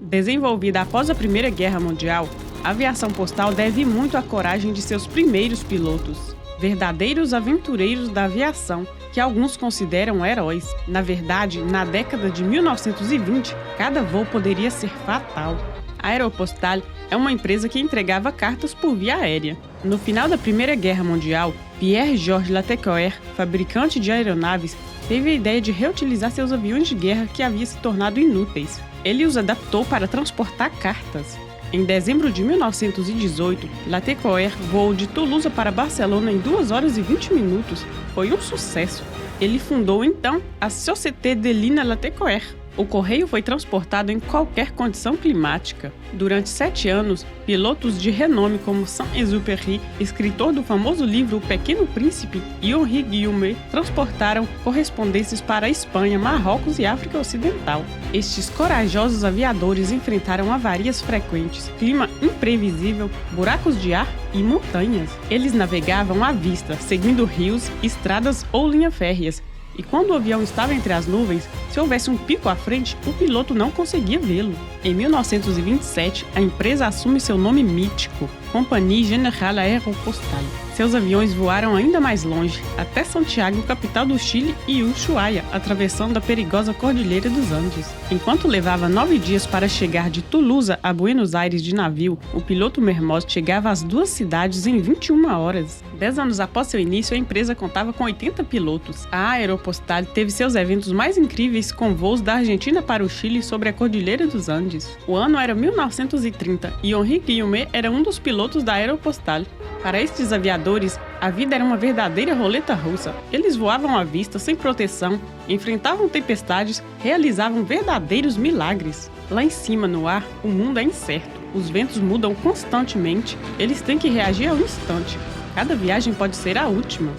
Desenvolvida após a Primeira Guerra Mundial, a aviação postal deve muito à coragem de seus primeiros pilotos, verdadeiros aventureiros da aviação, que alguns consideram heróis. Na verdade, na década de 1920, cada voo poderia ser fatal. A Aéropostale é uma empresa que entregava cartas por via aérea. No final da Primeira Guerra Mundial, Pierre-Georges Latécoère, fabricante de aeronaves, teve a ideia de reutilizar seus aviões de guerra que haviam se tornado inúteis. Ele os adaptou para transportar cartas. Em dezembro de 1918, Latécoère voou de Toulouse para Barcelona em 2 horas e 20 minutos. Foi um sucesso. Ele fundou então a Société de Ligne Latécoère. O correio foi transportado em qualquer condição climática. Durante 7 anos, pilotos de renome como Saint-Exupéry, escritor do famoso livro O Pequeno Príncipe, e Henri Guillaumet transportaram correspondências para a Espanha, Marrocos e África Ocidental. Estes corajosos aviadores enfrentaram avarias frequentes, clima imprevisível, buracos de ar e montanhas. Eles navegavam à vista, seguindo rios, estradas ou linhas férreas. E quando o avião estava entre as nuvens, se houvesse um pico à frente, o piloto não conseguia vê-lo. Em 1927, a empresa assume seu nome mítico, Compagnie Générale Aéropostale. Seus aviões voaram ainda mais longe, até Santiago, capital do Chile, e Ushuaia, atravessando a perigosa Cordilheira dos Andes. Enquanto levava 9 dias para chegar de Toulouse a Buenos Aires de navio, o piloto Mermoz chegava às 2 cidades em 21 horas. 10 anos após seu início, a empresa contava com 80 pilotos. A Aéropostale teve seus eventos mais incríveis com voos da Argentina para o Chile sobre a Cordilheira dos Andes. O ano era 1930 e Henri Guillaumet era um dos pilotos da Aéropostale. Para estes aviadores, a vida era uma verdadeira roleta russa. Eles voavam à vista, sem proteção, enfrentavam tempestades, realizavam verdadeiros milagres. Lá em cima, no ar, o mundo é incerto. Os ventos mudam constantemente. Eles têm que reagir ao instante. Cada viagem pode ser a última.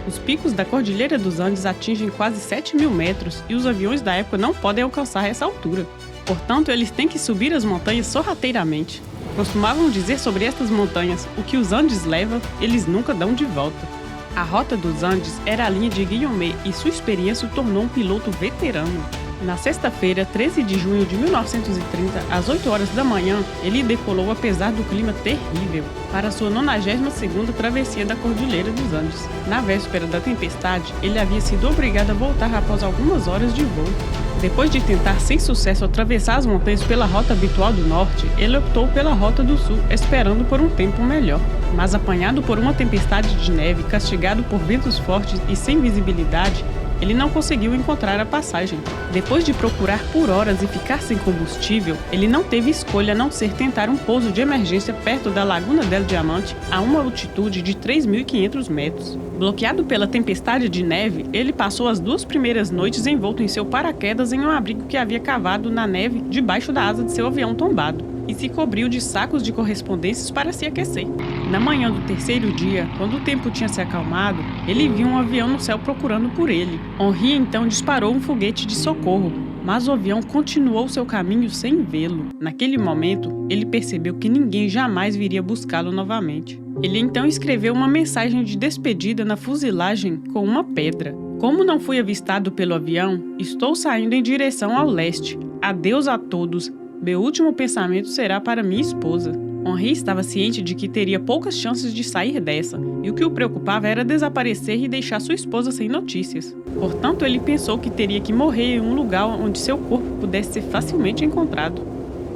Os picos da Cordilheira dos Andes atingem quase 7.000 metros e os aviões da época não podem alcançar essa altura. Portanto, eles têm que subir as montanhas sorrateiramente. Costumavam dizer sobre estas montanhas: o que os Andes levam, eles nunca dão de volta. A rota dos Andes era a linha de Guillaumet e sua experiência o tornou um piloto veterano. Na sexta-feira, 13 de junho de 1930, às 8 horas da manhã, ele decolou apesar do clima terrível para sua 92ª travessia da Cordilheira dos Andes. Na véspera da tempestade, ele havia sido obrigado a voltar após algumas horas de voo. Depois de tentar sem sucesso atravessar as montanhas pela rota habitual do norte, ele optou pela rota do sul, esperando por um tempo melhor. Mas apanhado por uma tempestade de neve, castigado por ventos fortes e sem visibilidade, ele não conseguiu encontrar a passagem. Depois de procurar por horas e ficar sem combustível, ele não teve escolha a não ser tentar um pouso de emergência perto da Laguna del Diamante, a uma altitude de 3.500 metros. Bloqueado pela tempestade de neve, ele passou as 2 primeiras noites envolto em seu paraquedas em um abrigo que havia cavado na neve debaixo da asa de seu avião tombado, e se cobriu de sacos de correspondências para se aquecer. Na manhã do 3º dia, quando o tempo tinha se acalmado, ele viu um avião no céu procurando por ele. Henri então disparou um foguete de socorro, mas o avião continuou seu caminho sem vê-lo. Naquele momento, ele percebeu que ninguém jamais viria buscá-lo novamente. Ele então escreveu uma mensagem de despedida na fuselagem com uma pedra. Como não fui avistado pelo avião, estou saindo em direção ao leste. Adeus a todos. Meu último pensamento será para minha esposa. Henri estava ciente de que teria poucas chances de sair dessa, e o que o preocupava era desaparecer e deixar sua esposa sem notícias. Portanto, ele pensou que teria que morrer em um lugar onde seu corpo pudesse ser facilmente encontrado.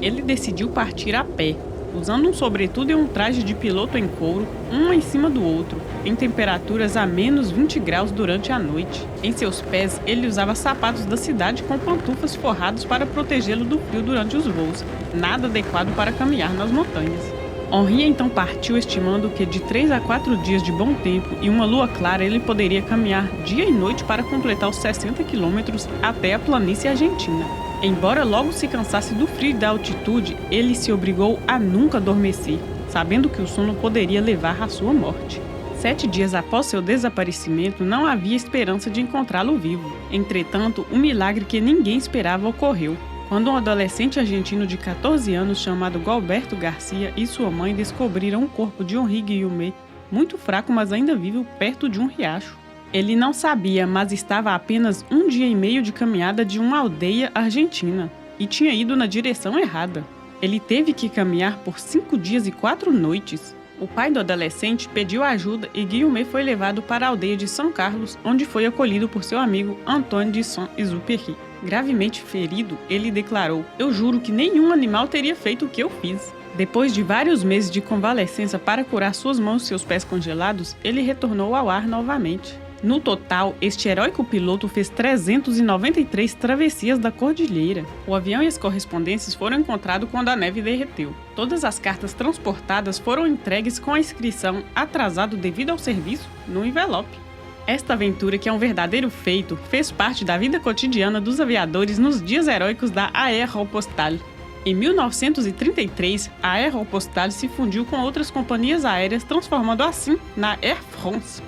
Ele decidiu partir a pé, usando um sobretudo e um traje de piloto em couro, um em cima do outro, em temperaturas a menos 20 graus durante a noite. Em seus pés, ele usava sapatos da cidade com pantufas forrados para protegê-lo do frio durante os voos, nada adequado para caminhar nas montanhas. Henri então partiu estimando que de 3 a 4 dias de bom tempo e uma lua clara ele poderia caminhar dia e noite para completar os 60 quilômetros até a planície argentina. Embora logo se cansasse do frio e da altitude, ele se obrigou a nunca adormecer, sabendo que o sono poderia levar à sua morte. 7 dias após seu desaparecimento, não havia esperança de encontrá-lo vivo. Entretanto, um milagre que ninguém esperava ocorreu, quando um adolescente argentino de 14 anos chamado Gualberto Garcia e sua mãe descobriram o corpo de Henri Guillaumet, muito fraco mas ainda vivo, perto de um riacho. Ele não sabia, mas estava a apenas 1 dia e meio de caminhada de uma aldeia argentina. e tinha ido na direção errada. Ele teve que caminhar por 5 dias e 4 noites. O pai do adolescente pediu ajuda e Guillaumet foi levado para a aldeia de São Carlos, onde foi acolhido por seu amigo Antoine de Saint-Exupéry. Gravemente ferido, ele declarou: "Eu juro que nenhum animal teria feito o que eu fiz." Depois de vários meses de convalescença para curar suas mãos e seus pés congelados, ele retornou ao ar novamente. No total, este heróico piloto fez 393 travessias da cordilheira. O avião e as correspondências foram encontrados quando a neve derreteu. Todas as cartas transportadas foram entregues com a inscrição "atrasado devido ao serviço" no envelope. Esta aventura, que é um verdadeiro feito, fez parte da vida cotidiana dos aviadores nos dias heróicos da Aéropostale. Em 1933, a Aéropostale se fundiu com outras companhias aéreas, transformando assim na Air France.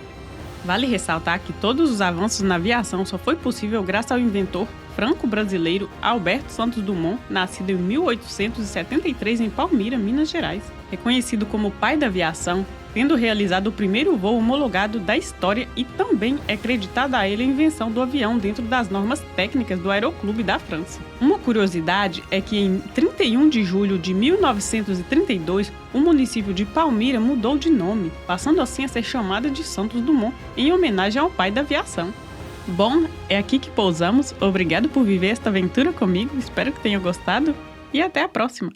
Vale ressaltar que todos os avanços na aviação só foi possível graças ao inventor franco-brasileiro Alberto Santos Dumont, nascido em 1873 em Palmira, Minas Gerais. Reconhecido como o pai da aviação, tendo realizado o primeiro voo homologado da história, e também é creditada a ele a invenção do avião dentro das normas técnicas do Aeroclube da França. Uma curiosidade é que em 31 de julho de 1932, o município de Palmira mudou de nome, passando assim a ser chamada de Santos Dumont, em homenagem ao pai da aviação. Bom, é aqui que pousamos. Obrigado por viver esta aventura comigo, espero que tenha gostado e até a próxima!